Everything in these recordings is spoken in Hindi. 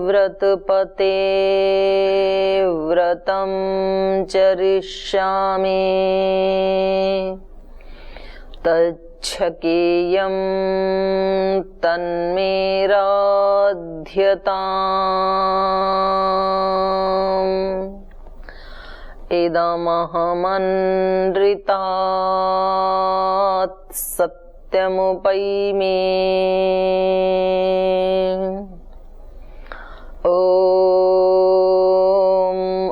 व्रतपते व्रतं चरिष्यामि तच्छकेयं तन्मे राध्यताम् इदमहमनृतात् सत्यमुपैमि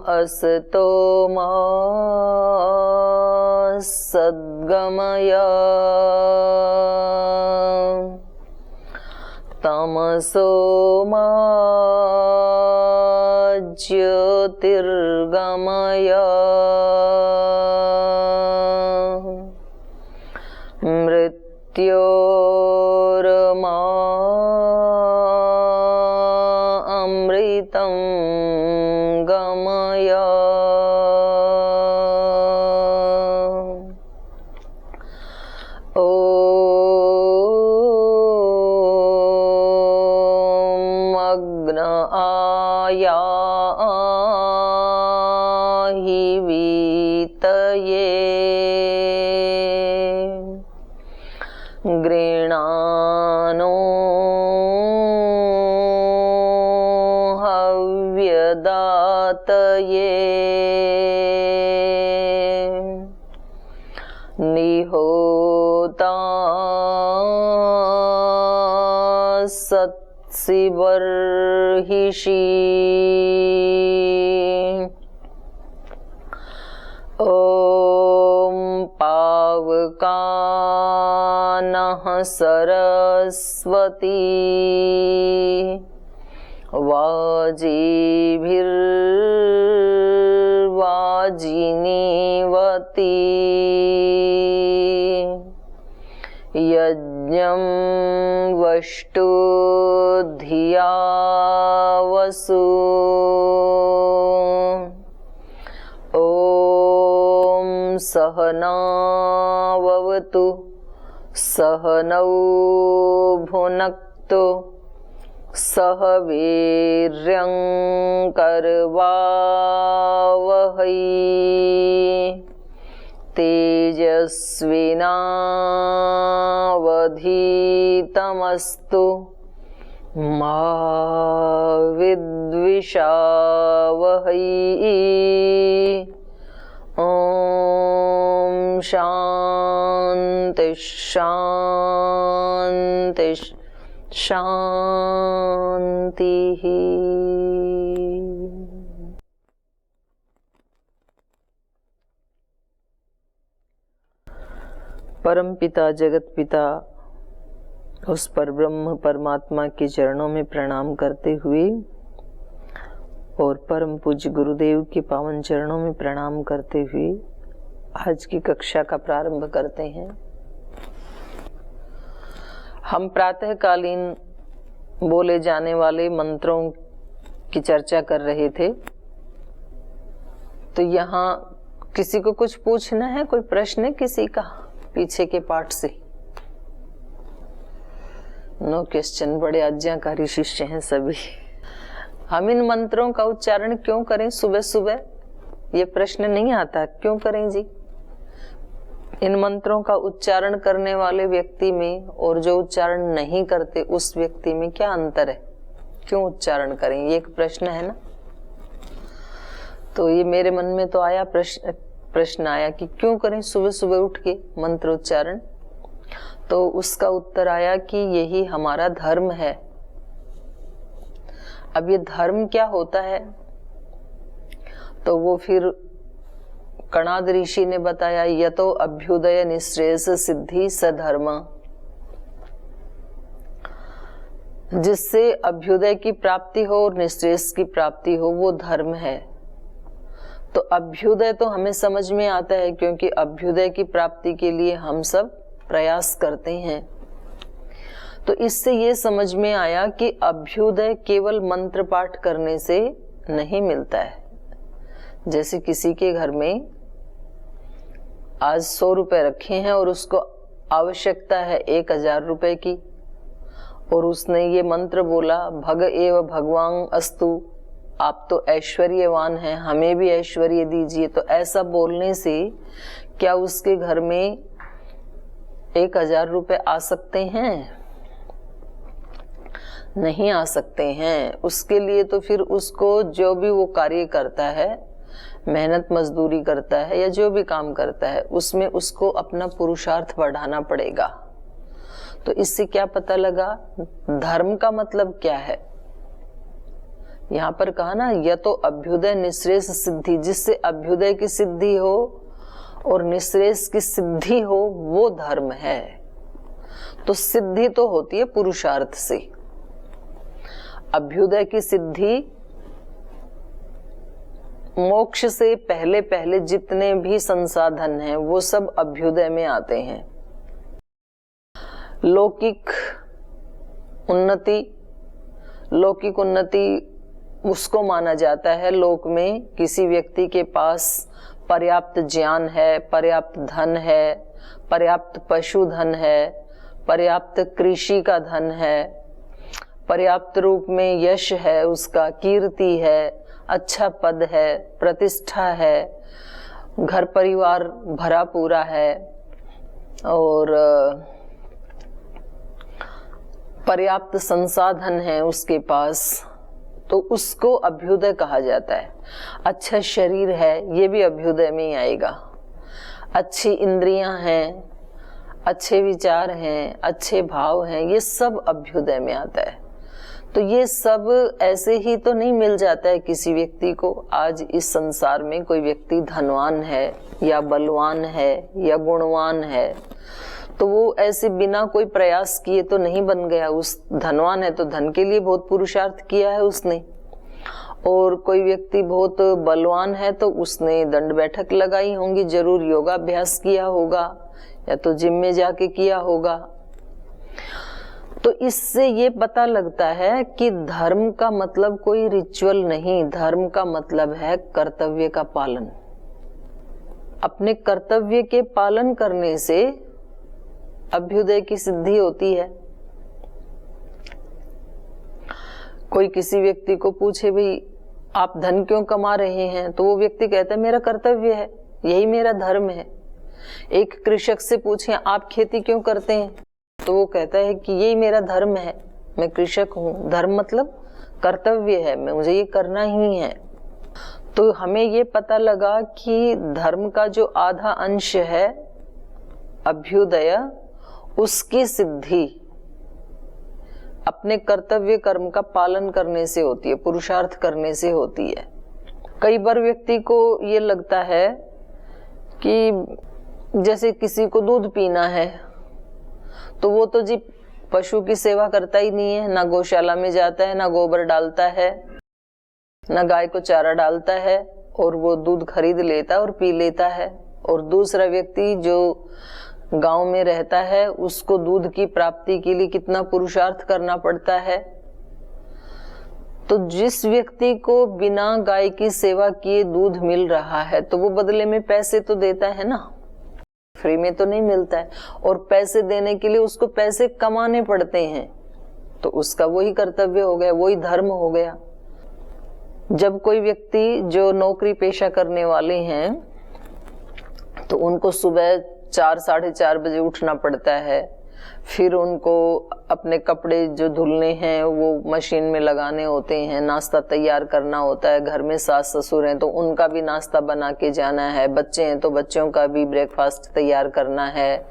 असतो मा सद्गमय तमसो मा ज्योतिर्गमय मृत्योर्मा अमृतं गमय अग्न आयाहि वीतये गृणानो हव्यदातये निहोता सत्सि बर्हिषि ॐ पावकानः सरस्वती वाजिभिर्वाजिनीवती यज्ञं वष्टु धिया वसु ॐ सहनाववतु सहनौ भुनक्तु सह वीर्यं करवावहै तेजस्विनावधीतमस्तु मा विद्विषावहै ॐ शान्ति शान्ति शान्तिः। परम पिता जगत पिता उस परब्रह्म परमात्मा के चरणों में प्रणाम करते हुए और परम पूज्य गुरुदेव के पावन चरणों में प्रणाम करते हुए आज की कक्षा का प्रारंभ करते हैं। हम प्रातःकालीन बोले जाने वाले मंत्रों की चर्चा कर रहे थे। तो यहाँ किसी को कुछ पूछना है, कोई प्रश्न है किसी का पीछे के पाठ से? No question. बड़े आज्ञाकारी शिष्य हैं सभी। हम इन मंत्रों का उच्चारण क्यों करें सुबह सुबह? ये प्रश्न नहीं आता क्यों करें जी। इन मंत्रों का उच्चारण करने वाले व्यक्ति में और जो उच्चारण नहीं करते उस व्यक्ति में क्या अंतर है? क्यों उच्चारण करें? ये एक प्रश्न है ना। तो ये मेरे मन में तो आया, प्रश्न आया कि क्यों करें सुबह सुबह उठ के मंत्र उच्चारण। तो उसका उत्तर आया कि यही हमारा धर्म है। अब ये धर्म क्या होता है तो वो फिर कणाद ऋषि ने बताया, यतो अभ्युदय निःश्रेयस सिद्धि सधर्म। जिससे अभ्युदय की प्राप्ति हो और निःश्रेयस की प्राप्ति हो, वो धर्म है। तो अभ्युदय तो हमें समझ में आता है, क्योंकि अभ्युदय की प्राप्ति के लिए हम सब प्रयास करते हैं। तो इससे ये समझ में आया कि अभ्युदय केवल मंत्र पाठ करने से नहीं मिलता है। जैसे किसी के घर में आज 100 रुपए रखे हैं और उसको आवश्यकता है 1000 रुपए की, और उसने ये मंत्र बोला, भग एव भगवान अस्तु, आप तो ऐश्वर्यवान हैं, हमें भी ऐश्वर्य दीजिए। तो ऐसा बोलने से क्या उसके घर में 1000 रुपए आ सकते हैं? नहीं आ सकते हैं। उसके लिए तो फिर उसको जो भी वो कार्य करता है, मेहनत मजदूरी करता है या जो भी काम करता है, उसमें उसको अपना पुरुषार्थ बढ़ाना पड़ेगा। तो इससे क्या पता लगा धर्म का मतलब क्या है? यहाँ पर कहा ना, यह तो अभ्युदय निःश्रेयस सिद्धि, जिससे अभ्युदय की सिद्धि हो और निःश्रेयस की सिद्धि हो, वो धर्म है। तो सिद्धि तो होती है पुरुषार्थ से। अभ्युदय की सिद्धि मोक्ष से पहले पहले जितने भी संसाधन हैं वो सब अभ्युदय में आते हैं। लौकिक उन्नति उसको माना जाता है, लोक में किसी व्यक्ति के पास पर्याप्त ज्ञान है, पर्याप्त धन है, पर्याप्त पशुधन है, पर्याप्त कृषि का धन है, पर्याप्त रूप में यश है, उसका कीर्ति है, अच्छा पद है, प्रतिष्ठा है, घर परिवार भरा पूरा है और पर्याप्त संसाधन है उसके पास, तो उसको अभ्युदय कहा जाता है। अच्छा शरीर है, ये भी अभ्युदय में ही आएगा। अच्छी इंद्रियां हैं, अच्छे विचार हैं, अच्छे भाव हैं, ये सब अभ्युदय में आता है। तो ये सब ऐसे ही तो नहीं मिल जाता है किसी व्यक्ति को। आज इस संसार में कोई व्यक्ति धनवान है या बलवान है या गुणवान है, तो वो ऐसे बिना कोई प्रयास किए तो नहीं बन गया। उस धनवान है तो धन के लिए बहुत पुरुषार्थ किया है उसने, और कोई व्यक्ति बहुत बलवान है तो उसने दंड बैठक लगाई होंगी, जरूर योगाभ्यास किया होगा या तो जिम में जाके किया होगा। तो इससे ये पता लगता है कि धर्म का मतलब कोई रिचुअल नहीं, धर्म का मतलब है कर्तव्य का पालन। अपने कर्तव्य के पालन करने से अभ्युदय की सिद्धि होती है। कोई किसी व्यक्ति को पूछे, भाई आप धन क्यों कमा रहे हैं, तो वो व्यक्ति कहता है मेरा कर्तव्य है, यही मेरा धर्म है। एक कृषक से पूछे आप खेती क्यों करते हैं, तो वो कहता है कि यही मेरा धर्म है, मैं कृषक हूँ। धर्म मतलब कर्तव्य है, मुझे ये करना ही है। तो हमें ये पता लगा कि धर्म का जो आधा अंश है अभ्युदय, उसकी सिद्धि अपने कर्तव्य कर्म का पालन करने से होती है, पुरुषार्थ करने से होती है। कई बार व्यक्ति को ये लगता है कि जैसे किसी को दूध पीना है तो वो तो जी पशु की सेवा करता ही नहीं है, ना गौशाला में जाता है, ना गोबर डालता है, ना गाय को चारा डालता है, और वो दूध खरीद लेता है और पी लेता है। और दूसरा व्यक्ति जो गांव में रहता है उसको दूध की प्राप्ति के लिए कितना पुरुषार्थ करना पड़ता है। तो जिस व्यक्ति को बिना गाय की सेवा किए दूध मिल रहा है तो वो बदले में पैसे तो देता है ना, फ्री में तो नहीं मिलता है। और पैसे देने के लिए उसको पैसे कमाने पड़ते हैं, तो उसका वही कर्तव्य हो गया, वही धर्म हो गया। जब कोई व्यक्ति जो नौकरी पेशा करने वाले हैं तो उनको सुबह 4 साढ़े 4 बजे उठना पड़ता है, फिर उनको अपने कपड़े जो धुलने हैं वो मशीन में लगाने होते हैं, नाश्ता तैयार करना होता है, घर में सास ससुर हैं तो उनका भी नाश्ता बना के जाना है, बच्चे हैं तो बच्चों का भी ब्रेकफास्ट तैयार करना है,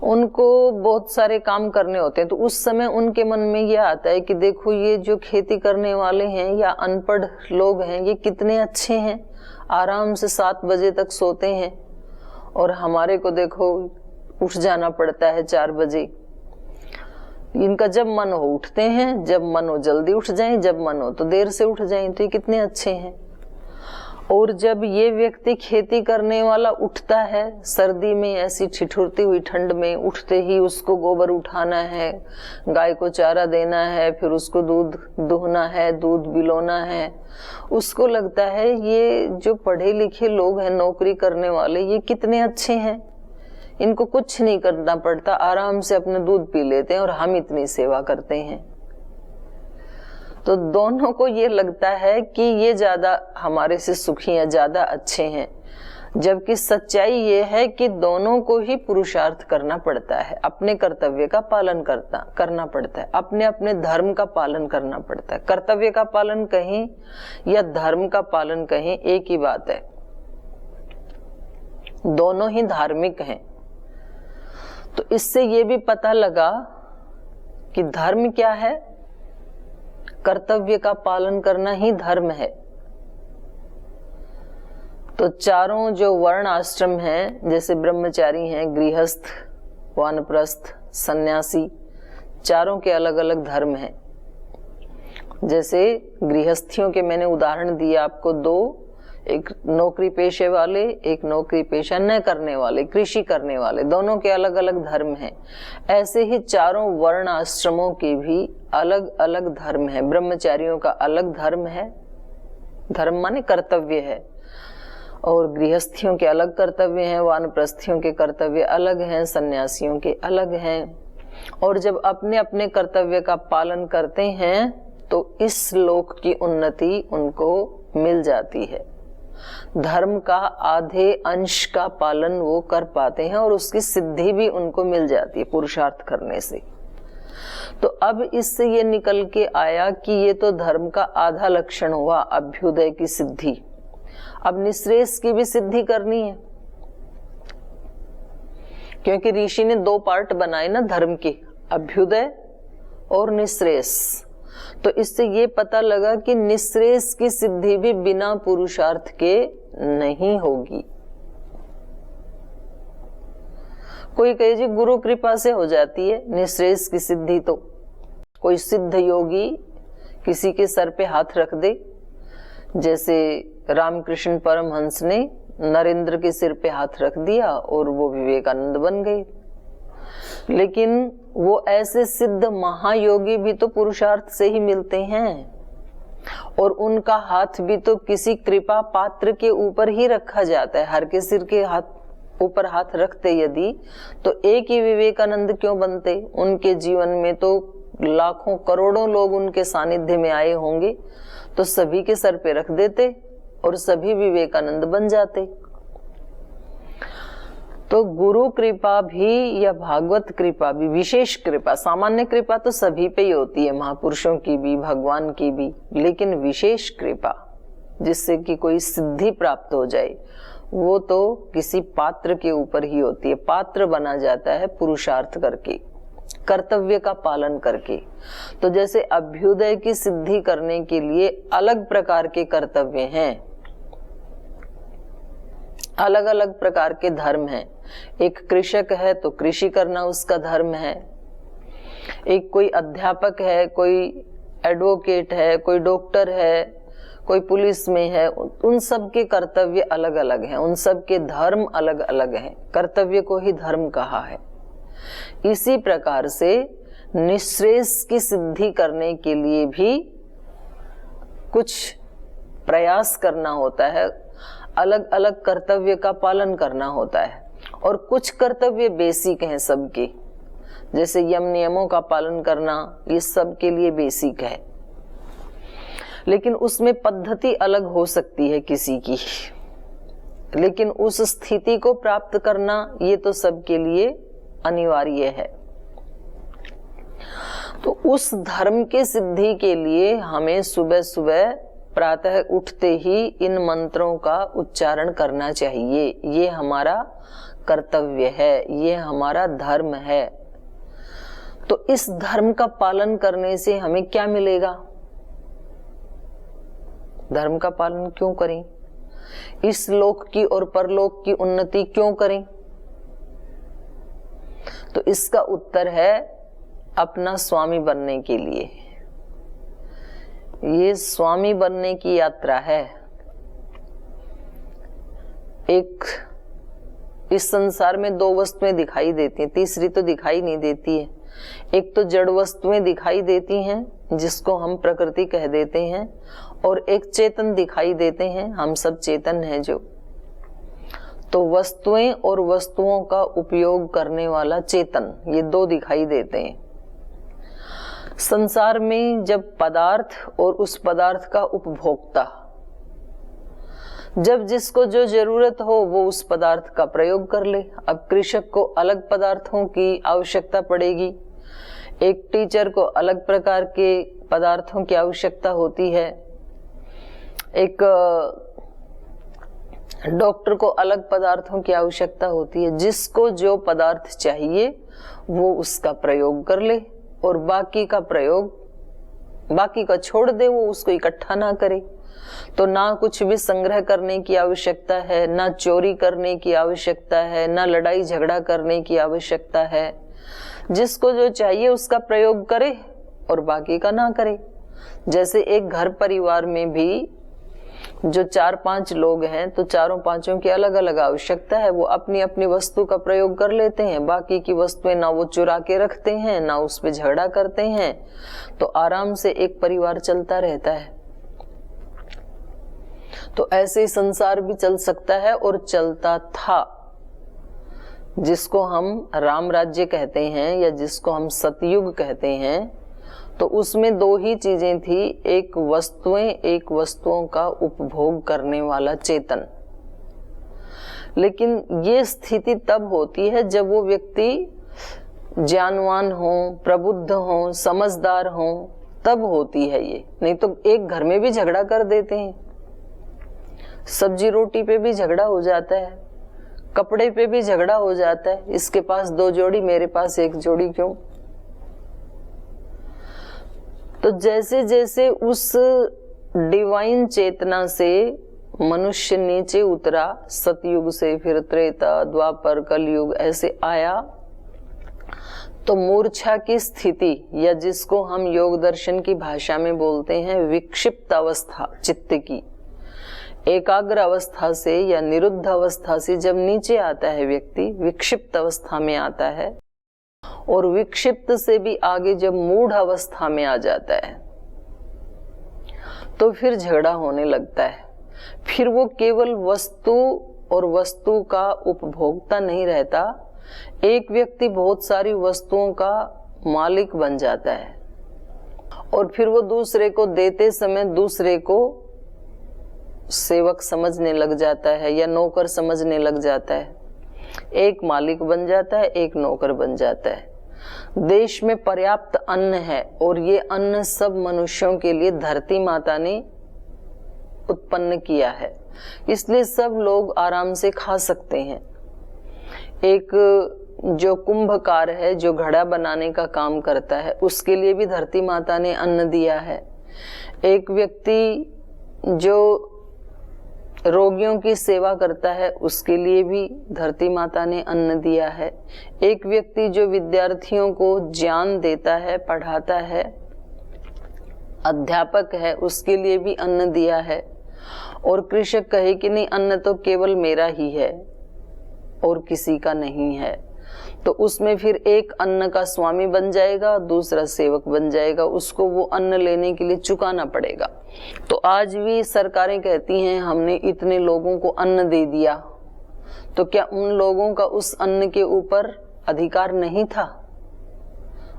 उनको बहुत सारे काम करने होते हैं। तो उस समय उनके मन में ये आता है कि देखो ये जो खेती करने वाले हैं या अनपढ़ लोग हैं ये कितने अच्छे हैं, आराम से 7 बजे तक सोते हैं, और हमारे को देखो उठ जाना पड़ता है 4 बजे। इनका जब मन हो उठते हैं, जब मन हो जल्दी उठ जाएं, जब मन हो तो देर से उठ जाएं, तो ये कितने अच्छे हैं। और जब ये व्यक्ति खेती करने वाला उठता है सर्दी में, ऐसी ठिठुरती हुई ठंड में, उठते ही उसको गोबर उठाना है, गाय को चारा देना है, फिर उसको दूध दुहना है, दूध बिलोना है, उसको लगता है ये जो पढ़े लिखे लोग हैं, नौकरी करने वाले, ये कितने अच्छे हैं, इनको कुछ नहीं करना पड़ता, आराम से अपना दूध पी लेते हैं और हम इतनी सेवा करते हैं। तो दोनों को ये लगता है कि ये ज्यादा हमारे से सुखी हैं, ज्यादा अच्छे हैं, जबकि सच्चाई ये है कि दोनों को ही पुरुषार्थ करना पड़ता है, अपने कर्तव्य का पालन करना पड़ता है, अपने अपने धर्म का पालन करना पड़ता है। कर्तव्य का पालन कहें या धर्म का पालन कहें, एक ही बात है, दोनों ही धार्मिक हैं। तो इससे ये भी पता लगा कि धर्म क्या है, कर्तव्य का पालन करना ही धर्म है। तो चारों जो वर्ण आश्रम हैं, जैसे ब्रह्मचारी हैं, गृहस्थ, वानप्रस्थ, सन्यासी, चारों के अलग अलग धर्म हैं। जैसे गृहस्थियों के मैंने उदाहरण दिया आपको दो, एक नौकरी पेशे वाले, एक नौकरी पेशा न करने वाले, कृषि करने वाले, दोनों के अलग अलग धर्म हैं। ऐसे ही चारों वर्ण आश्रमों के भी अलग अलग धर्म हैं। ब्रह्मचारियों का अलग धर्म है, धर्म माने कर्तव्य है, और गृहस्थियों के अलग कर्तव्य हैं, वानप्रस्थियों के कर्तव्य अलग हैं, सन्यासियों के अलग हैं। और जब अपने अपने कर्तव्य का पालन करते हैं तो इस लोक की उन्नति उनको मिल जाती है। धर्म का आधे अंश का पालन वो कर पाते हैं और उसकी सिद्धि भी उनको मिल जाती है पुरुषार्थ करने से। तो अब इससे ये निकल के आया कि ये तो धर्म का आधा लक्षण हुआ, अभ्युदय की सिद्धि। अब निःश्रेयस की भी सिद्धि करनी है, क्योंकि ऋषि ने दो पार्ट बनाए ना धर्म के, अभ्युदय और निःश्रेयस। तो इससे ये पता लगा कि निःश्रेयस की सिद्धि भी बिना पुरुषार्थ के नहीं होगी। कोई कहे जी गुरु कृपा से हो जाती है निःश्रेयस की सिद्धि, तो कोई सिद्ध योगी किसी के सर पे हाथ रख दे, जैसे रामकृष्ण परमहंस ने नरेंद्र के सिर पे हाथ रख दिया और वो विवेकानंद बन गए। लेकिन वो ऐसे सिद्ध महायोगी भी तो पुरुषार्थ से ही मिलते हैं, और उनका हाथ भी तो किसी कृपा पात्र के ऊपर ही रखा जाता है। हर के सिर के हाथ ऊपर हाथ रखते यदि, तो एक ही विवेकानंद क्यों बनते? उनके जीवन में तो लाखों करोड़ों लोग उनके सानिध्य में आए होंगे, तो सभी के सर पे रख देते और सभी विवेकानंद बन जाते। तो गुरु कृपा भी या भागवत कृपा भी, विशेष कृपा, सामान्य कृपा तो सभी पे ही होती है, महापुरुषों की भी, भगवान की भी, लेकिन विशेष कृपा जिससे कि कोई सिद्धि प्राप्त हो जाए, वो तो किसी पात्र के ऊपर ही होती है। पात्र बना जाता है पुरुषार्थ करके, कर्तव्य का पालन करके। तो जैसे अभ्युदय की सिद्धि करने के लिए अलग प्रकार के कर्तव्य हैं, अलग अलग प्रकार के धर्म हैं। एक कृषक है तो कृषि करना उसका धर्म है, एक कोई अध्यापक है, कोई एडवोकेट है, कोई डॉक्टर है, कोई पुलिस में है, उन सब के कर्तव्य अलग अलग हैं, उन सब के धर्म अलग अलग हैं। कर्तव्य को ही धर्म कहा है। इसी प्रकार से निःश्रेयस की सिद्धि करने के लिए भी कुछ प्रयास करना होता है, अलग अलग कर्तव्य का पालन करना होता है। और कुछ कर्तव्य बेसिक हैं सबके, जैसे यम नियमों का पालन करना, ये सबके लिए बेसिक है, लेकिन उसमें पद्धति अलग हो सकती है किसी की, लेकिन उस स्थिति को प्राप्त करना ये तो सबके लिए अनिवार्य है। तो उस धर्म के सिद्धि के लिए हमें सुबह सुबह प्रातः उठते ही इन मंत्रों का उच्चारण करना चाहिए। ये हमारा कर्तव्य है, ये हमारा धर्म है। तो इस धर्म का पालन करने से हमें क्या मिलेगा? धर्म का पालन क्यों करें? इस लोक की और परलोक की उन्नति क्यों करें? तो इसका उत्तर है अपना स्वामी बनने के लिए। ये स्वामी बनने की यात्रा है। एक इस संसार में दो वस्तुएं दिखाई देती हैं, तीसरी तो दिखाई नहीं देती है। एक तो जड़ वस्तुएं दिखाई देती हैं जिसको हम प्रकृति कह देते हैं, और एक चेतन दिखाई देते हैं, हम सब चेतन हैं जो। तो वस्तुएं और वस्तुओं का उपयोग करने वाला चेतन, ये दो दिखाई देते हैं। संसार में जब पदार्थ और उस पदार्थ का उपभोक्ता, जब जिसको जो जरूरत हो वो उस पदार्थ का प्रयोग कर ले। अब कृषक को अलग पदार्थों की आवश्यकता पड़ेगी, एक टीचर को अलग प्रकार के पदार्थों की आवश्यकता होती है, एक डॉक्टर को अलग पदार्थों की आवश्यकता होती है। जिसको जो पदार्थ चाहिए वो उसका प्रयोग कर ले, और बाकी का प्रयोग, बाकी का छोड़ दे, वो उसको इकट्ठा ना करे। तो ना कुछ भी संग्रह करने की आवश्यकता है, ना चोरी करने की आवश्यकता है, ना लड़ाई झगड़ा करने की आवश्यकता है। जिसको जो चाहिए उसका प्रयोग करे और बाकी का ना करे। जैसे एक घर परिवार में भी जो 4-5 लोग हैं, तो चारों पांचों की अलग अलग आवश्यकता है। वो अपनी अपनी वस्तु का प्रयोग कर लेते हैं, बाकी की वस्तुएं ना वो चुरा के रखते हैं, ना उस पे झगड़ा करते हैं, तो आराम से एक परिवार चलता रहता है। तो ऐसे ही संसार भी चल सकता है और चलता था। जिसको हम राम राज्य कहते हैं या जिसको हम सतयुग कहते हैं, तो उसमें दो ही चीजें थी, एक वस्तुएं, एक वस्तुओं का उपभोग करने वाला चेतन। लेकिन ये स्थिति तब होती है जब वो व्यक्ति ज्ञानवान हो, प्रबुद्ध हो, समझदार हो, तब होती है ये। नहीं तो एक घर में भी झगड़ा कर देते हैं, सब्जी रोटी पे भी झगड़ा हो जाता है, कपड़े पे भी झगड़ा हो जाता है। इसके पास 2 जोड़ी, मेरे पास 1 जोड़ी क्यों? तो जैसे जैसे उस डिवाइन चेतना से मनुष्य नीचे उतरा, सतयुग से फिर त्रेता, द्वापर, कलयुग ऐसे आया, तो मूर्छा की स्थिति, या जिसको हम योग दर्शन की भाषा में बोलते हैं विक्षिप्त अवस्था चित्त की, एकाग्र अवस्था से या निरुद्ध अवस्था से जब नीचे आता है व्यक्ति, विक्षिप्त अवस्था में आता है, और विक्षिप्त से भी आगे जब मूढ़ अवस्था में आ जाता है, तो फिर झगड़ा होने लगता है। फिर वो केवल वस्तु और वस्तु का उपभोक्ता नहीं रहता, एक व्यक्ति बहुत सारी वस्तुओं का मालिक बन जाता है, और फिर वो दूसरे को देते समय दूसरे को सेवक समझने लग जाता है या नौकर समझने लग जाता है। एक मालिक बन जाता है, एक नौकर बन जाता है। देश में पर्याप्त अन्न है, और ये अन्न सब मनुष्यों के लिए धरती माता ने उत्पन्न किया है, इसलिए सब लोग आराम से खा सकते हैं। एक जो कुंभकार है, जो घड़ा बनाने का काम करता है, उसके लिए भी धरती माता ने अन्न दिया है। एक व्यक्ति जो रोगियों की सेवा करता है, उसके लिए भी धरती माता ने अन्न दिया है। एक व्यक्ति जो विद्यार्थियों को ज्ञान देता है, पढ़ाता है, अध्यापक है, उसके लिए भी अन्न दिया है। और कृषक कहे कि नहीं, अन्न तो केवल मेरा ही है और किसी का नहीं है, तो उसमें फिर एक अन्न का स्वामी बन जाएगा, दूसरा सेवक बन जाएगा, उसको वो अन्न लेने के लिए चुकाना पड़ेगा। तो आज भी सरकारें कहती हैं हमने इतने लोगों को अन्न दे दिया, तो क्या उन लोगों का उस अन्न के ऊपर अधिकार नहीं था?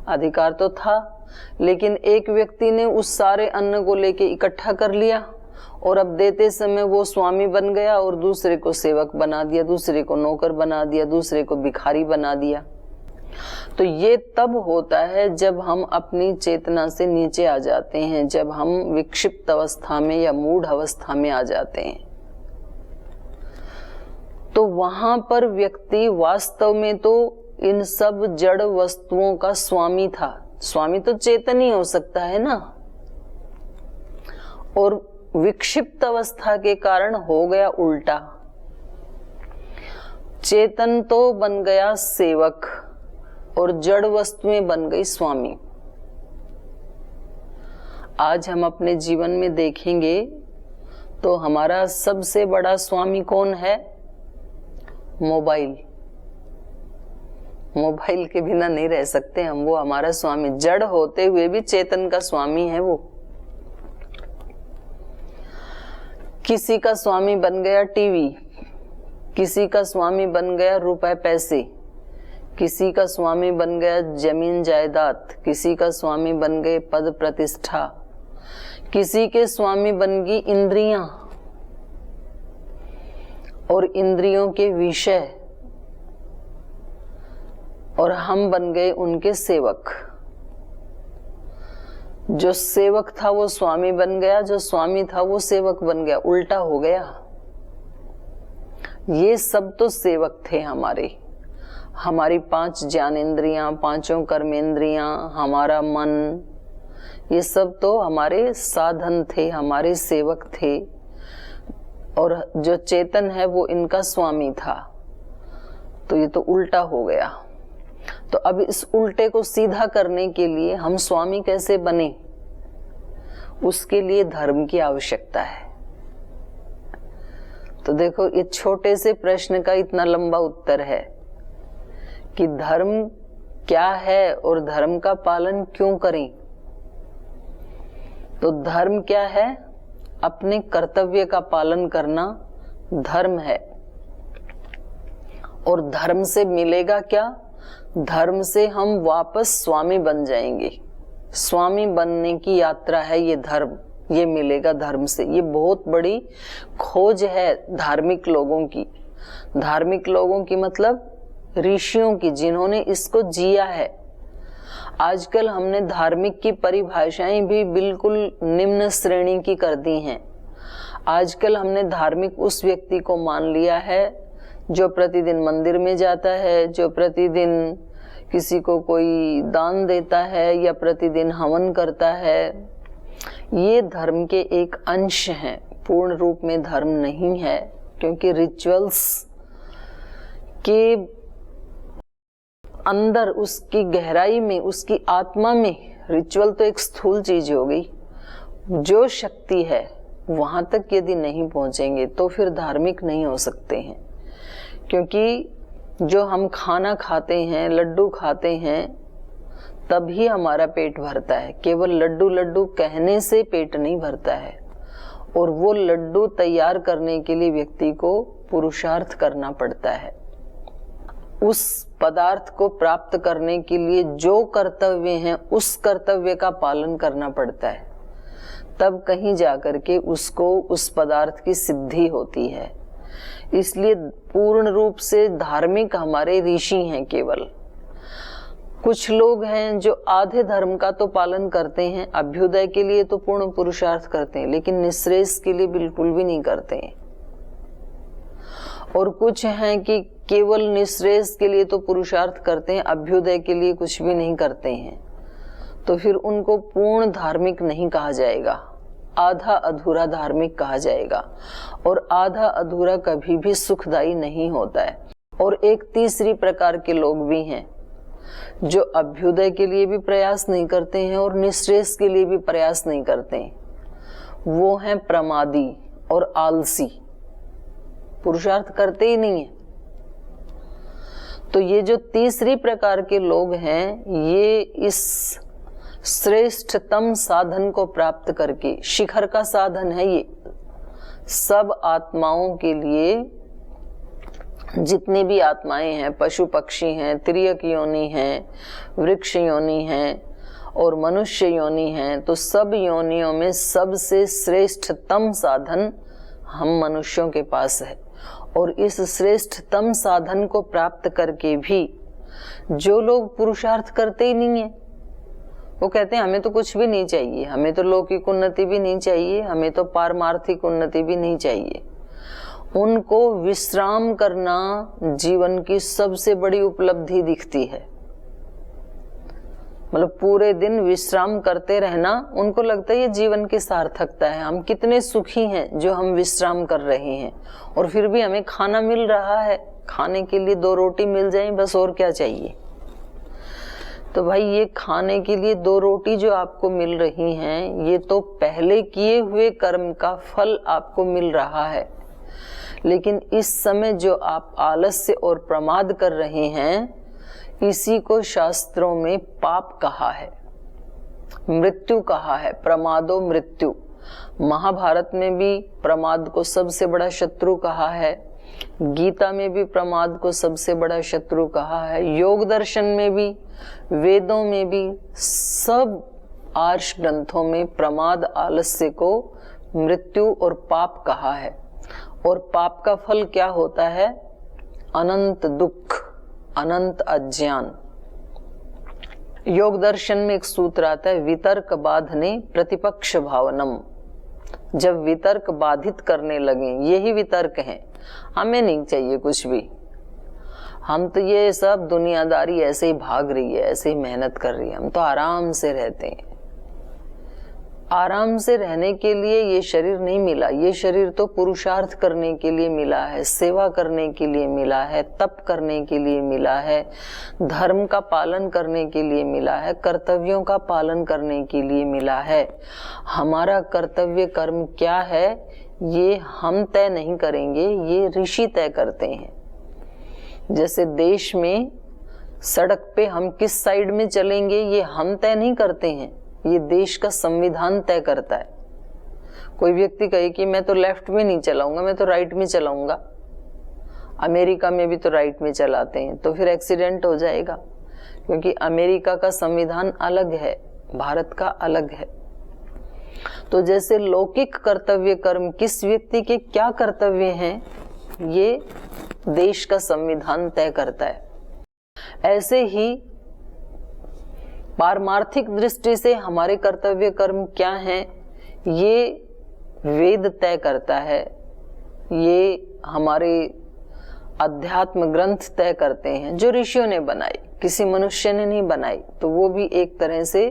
अधिकार तो था, लेकिन एक व्यक्ति ने उस सारे अन्न को लेके इकट्ठा कर लिया, और अब देते समय वो स्वामी बन गया और दूसरे को सेवक बना दिया, दूसरे को नौकर बना दिया, दूसरे को भिखारी बना दिया। तो ये तब होता है जब हम अपनी चेतना से नीचे आ जाते हैं, जब हम विक्षिप्त अवस्था में या मूढ़ अवस्था में आ जाते हैं। तो वहां पर व्यक्ति वास्तव में तो इन सब जड़ वस्तुओं का स्वामी था। स्वामी तो चेतन ही हो सकता है ना, और विक्षिप्त अवस्था के कारण हो गया उल्टा। चेतन तो बन गया सेवक और जड़ वस्तुएं बन गई स्वामी। आज हम अपने जीवन में देखेंगे तो हमारा सबसे बड़ा स्वामी कौन है? मोबाइल। मोबाइल के बिना नहीं रह सकते हम, वो हमारा स्वामी। जड़ होते हुए भी चेतन का स्वामी है वो। किसी का स्वामी बन गया टीवी, किसी का स्वामी बन गया रुपए पैसे, किसी का स्वामी बन गया जमीन जायदाद, किसी का स्वामी बन गए पद प्रतिष्ठा, किसी के स्वामी बन गई इंद्रियां और इंद्रियों के विषय, और हम बन गए उनके सेवक। जो सेवक था वो स्वामी बन गया, जो स्वामी था वो सेवक बन गया, उल्टा हो गया। ये सब तो सेवक थे हमारे। हमारी 5 ज्ञानेंद्रियां, 5 कर्मेंद्रियां, हमारा मन, ये सब तो हमारे साधन थे, हमारे सेवक थे। और जो चेतन है वो इनका स्वामी था। तो ये तो उल्टा हो गया। तो अब इस उल्टे को सीधा करने के लिए हम स्वामी कैसे बने? उसके लिए धर्म की आवश्यकता है। तो देखो, ये छोटे से प्रश्न का इतना लंबा उत्तर है कि धर्म क्या है और धर्म का पालन क्यों करें। तो धर्म क्या है? अपने कर्तव्य का पालन करना धर्म है। और धर्म से मिलेगा क्या? धर्म से हम वापस स्वामी बन जाएंगे। स्वामी बनने की यात्रा है ये धर्म, ये मिलेगा धर्म से। ये बहुत बड़ी खोज है धार्मिक लोगों की। धार्मिक लोगों की मतलब ऋषियों की, जिन्होंने इसको जिया है। आजकल हमने धार्मिक की परिभाषाएं भी बिल्कुल निम्न श्रेणी की कर दी हैं। आजकल हमने धार्मिक उस व्यक्ति को मान लिया है जो प्रतिदिन मंदिर में जाता है, जो प्रतिदिन किसी को कोई दान देता है या प्रतिदिन हवन करता है। ये धर्म के एक अंश हैं, पूर्ण रूप में धर्म नहीं है। क्योंकि रिचुअल्स के अंदर, उसकी गहराई में, उसकी आत्मा में, रिचुअल तो एक स्थूल चीज हो गई। जो शक्ति है वहां तक यदि नहीं पहुंचेंगे तो फिर धार्मिक नहीं हो सकते हैं। क्योंकि जो हम खाना खाते हैं, लड्डू खाते हैं, तभी हमारा पेट भरता है। केवल लड्डू लड्डू कहने से पेट नहीं भरता है। और वो लड्डू तैयार करने के लिए व्यक्ति को पुरुषार्थ करना पड़ता है। उस पदार्थ को प्राप्त करने के लिए जो कर्तव्य हैं, उस कर्तव्य का पालन करना पड़ता है। तब कहीं जाकर के उसको, उस पदार्थ की सिद्धि होती है। इसलिए पूर्ण रूप से धार्मिक हमारे ऋषि हैं केवल। कुछ लोग हैं जो आधे धर्म का तो पालन करते हैं, अभ्युदय के लिए तो पूर्ण पुरुषार्थ करते हैं, लेकिन निःश्रेयस के लिए बिल्कुल भी नहीं करते हैं। और कुछ हैं कि केवल निःश्रेयस के लिए तो पुरुषार्थ करते हैं, अभ्युदय के लिए कुछ भी नहीं करते हैं। तो फिर उनको पूर्ण धार्मिक नहीं कहा जाएगा, आधा अधूरा धार्मिक कहा जाएगा। और आधा अधूरा कभी भी सुखदायी नहीं होता है। और एक तीसरी प्रकार के लोग भी हैं जो अभ्युदय के लिए भी प्रयास नहीं करते हैं और निःश्रेयस के लिए भी प्रयास नहीं करते हैं। वो हैं प्रमादी और आलसी, पुरुषार्थ करते ही नहीं है। तो ये जो तीसरी प्रकार के लोग हैं, ये इस श्रेष्ठतम साधन को प्राप्त करके, शिखर का साधन है ये सब आत्माओं के लिए। जितनी भी आत्माएं हैं, पशु पक्षी हैं, तिर्यक योनि हैं, वृक्ष योनि हैं और मनुष्य योनि हैं, तो सब योनियों में सबसे श्रेष्ठतम साधन हम मनुष्यों के पास है। और इस श्रेष्ठतम साधन को प्राप्त करके भी जो लोग पुरुषार्थ करते ही नहीं है, वो कहते हैं हमें तो कुछ भी नहीं चाहिए, हमें तो लौकिक उन्नति भी नहीं चाहिए, हमें तो पारमार्थिक उन्नति भी नहीं चाहिए। उनको विश्राम करना जीवन की सबसे बड़ी उपलब्धि दिखती है। मतलब पूरे दिन विश्राम करते रहना उनको लगता है ये जीवन की सार्थकता है। हम कितने सुखी हैं जो हम विश्राम कर रहे हैं, और फिर भी हमें खाना मिल रहा है, खाने के लिए 2 रोटी मिल जाए बस, और क्या चाहिए। तो भाई ये खाने के लिए 2 रोटी जो आपको मिल रही हैं, ये तो पहले किए हुए कर्म का फल आपको मिल रहा है। लेकिन इस समय जो आप आलस्य और प्रमाद कर रहे हैं, इसी को शास्त्रों में पाप कहा है, मृत्यु कहा है, प्रमादो मृत्यु। महाभारत में भी प्रमाद को सबसे बड़ा शत्रु कहा है, गीता में भी प्रमाद को सबसे बड़ा शत्रु कहा है, योग दर्शन में भी, वेदों में भी, सब आर्ष ग्रंथों में प्रमाद आलस्य को मृत्यु और पाप कहा है। और पाप का फल क्या होता है? अनंत दुख, अनंत अज्ञान। योग दर्शन में एक सूत्र आता है, वितर्क बाधने प्रतिपक्ष भावनम। जब वितर्क बाधित करने लगे, यही वितर्क है, हमें नहीं चाहिए कुछ भी, हम तो ये सब दुनियादारी ऐसे ही भाग रही है, ऐसे ही मेहनत कर रही है, हम तो आराम से रहते हैं। आराम से रहने के लिए ये शरीर नहीं मिला, ये शरीर तो पुरुषार्थ करने के लिए मिला है, सेवा करने के लिए मिला है, तप करने के लिए मिला है, धर्म का पालन करने के लिए मिला है, कर्तव्यों का पालन करने के लिए मिला है। हमारा कर्तव्य कर्म क्या है, ये हम तय नहीं करेंगे, ये ऋषि तय करते हैं। जैसे देश में सड़क पे हम किस साइड में चलेंगे, ये हम तय नहीं करते हैं, ये देश का संविधान तय करता है। कोई व्यक्ति कहे कि मैं तो लेफ्ट में नहीं चलाऊंगा, मैं तो राइट में चलाऊंगा, अमेरिका में भी तो राइट में चलाते हैं, तो फिर एक्सीडेंट हो जाएगा, क्योंकि अमेरिका का संविधान अलग है, भारत का अलग है। तो जैसे लौकिक कर्तव्य कर्म किस व्यक्ति के क्या कर्तव्य हैं, ये देश का संविधान तय करता है। ऐसे ही पारमार्थिक दृष्टि से हमारे कर्तव्य कर्म क्या हैं, ये वेद तय करता है, ये हमारे अध्यात्म ग्रंथ तय करते हैं, जो ऋषियों ने बनाई, किसी मनुष्य ने नहीं बनाई। तो वो भी एक तरह से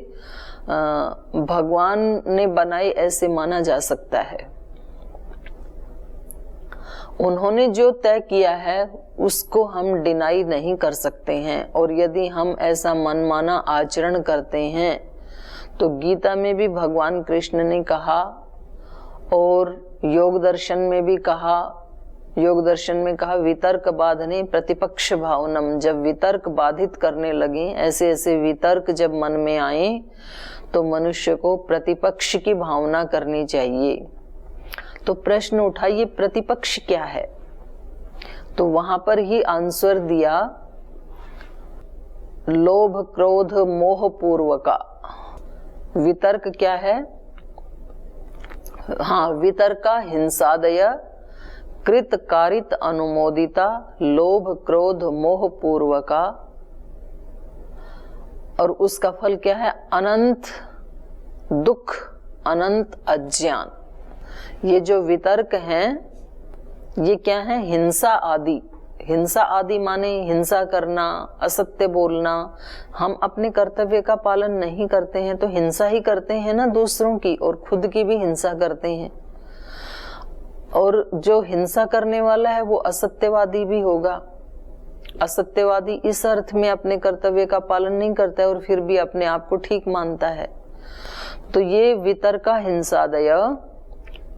भगवान ने बनाई ऐसे माना जा सकता है। उन्होंने जो तय किया है उसको हम डिनाई नहीं कर सकते हैं, और यदि हम ऐसा मनमाना आचरण करते हैं तो गीता में भी भगवान कृष्ण ने कहा और योग दर्शन में भी कहा, योग दर्शन में कहा वितर्क बाधने प्रतिपक्ष भावनम। जब वितर्क बाधित करने लगे, ऐसे ऐसे वितर्क जब मन में आए, तो मनुष्य को प्रतिपक्ष की भावना करनी चाहिए। तो प्रश्न उठा, ये प्रतिपक्ष क्या है? तो वहां पर ही आंसर दिया, लोभ क्रोध मोह पूर्वका। वितर्क क्या है? हाँ, वितर्का हिंसादय कृत कारित अनुमोदिता लोभ क्रोध मोह पूर्वका। और उसका फल क्या है? अनंत दुख, अनंत अज्ञान। ये जो वितर्क हैं, ये क्या है? हिंसा आदि। हिंसा आदि माने हिंसा करना, असत्य बोलना। हम अपने कर्तव्य का पालन नहीं करते हैं तो हिंसा ही करते हैं ना, दूसरों की, और खुद की भी हिंसा करते हैं। और जो हिंसा करने वाला है वो असत्यवादी भी होगा। असत्यवादी इस अर्थ में अपने कर्तव्य का पालन नहीं करता है और फिर भी अपने आप को ठीक मानता है। तो ये वितर्का हिंसादय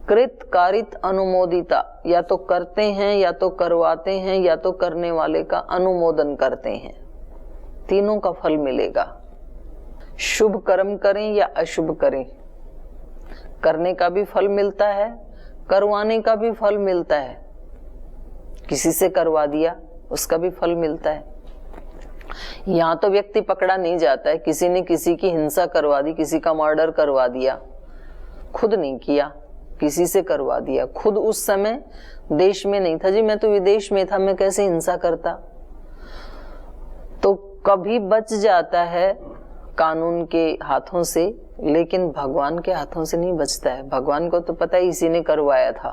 कृत कारित अनुमोदिता, या तो करते हैं, या तो करवाते हैं, या तो करने वाले का अनुमोदन करते हैं, तीनों का फल मिलेगा। शुभ कर्म करें या अशुभ करें, करने का भी फल मिलता है, करवाने का भी फल मिलता है। किसी से करवा दिया, उसका भी फल मिलता है। यहाँ तो व्यक्ति पकड़ा नहीं जाता है, किसी ने किसी की हिंसा करवा दी, किसी का मर्डर करवा दिया, खुद नहीं किया, किसी से करवा दिया। खुद उस समय देश में नहीं था, जी मैं तो विदेश में था, मैं कैसे हिंसा करता। तो कभी बच जाता है कानून के हाथों से, लेकिन भगवान के हाथों से नहीं बचता है। भगवान को तो पता है इसी ने करवाया था।